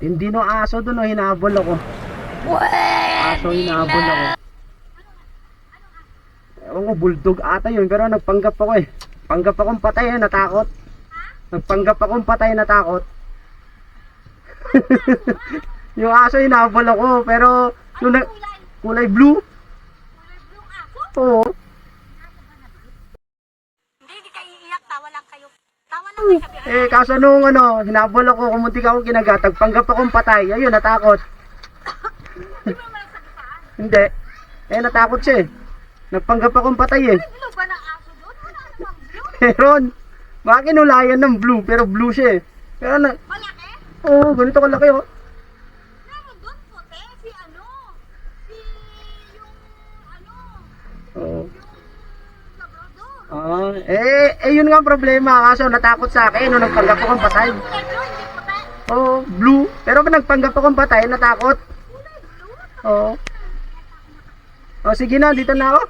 Hindi no aso doon, no, hinabol ako. Aso, hinabol ako. Ewan ko, bulldog ata yun, pero nagpanggap ako eh. Panggap akong patay eh, natakot. Nagpanggap akong patay, natakot. Yung aso, hinabol ako, pero yung kulay blue. Oo. Hindi kayo iiyak, tawa lang kayo. Tawa lang kayo, sabi, Eh, kaso nung ano, hinabol ako, kumuntik ako kinagatag, panggap akong patay, ayun, natakot. Hindi. Eh, natakot siya eh. Nagpanggap akong patay eh. ilog ba ng aso doon? Wala namang blue. Meron. Baka kinulayan ng blue, pero blue siya eh. Pero na, Malaki? oo, ganito kalaki oh. Meron doon puti. Si ano? Si yung ano? Oo. Labrador. Yun nga ang problema. Kaso natakot sa akin nung nagpanggap akong patay. Kulay blue, hindi puti. Oo, blue. Pero pag nagpanggap akong patay, natakot. Kulay blue? Oo. O sige na, dito na ako.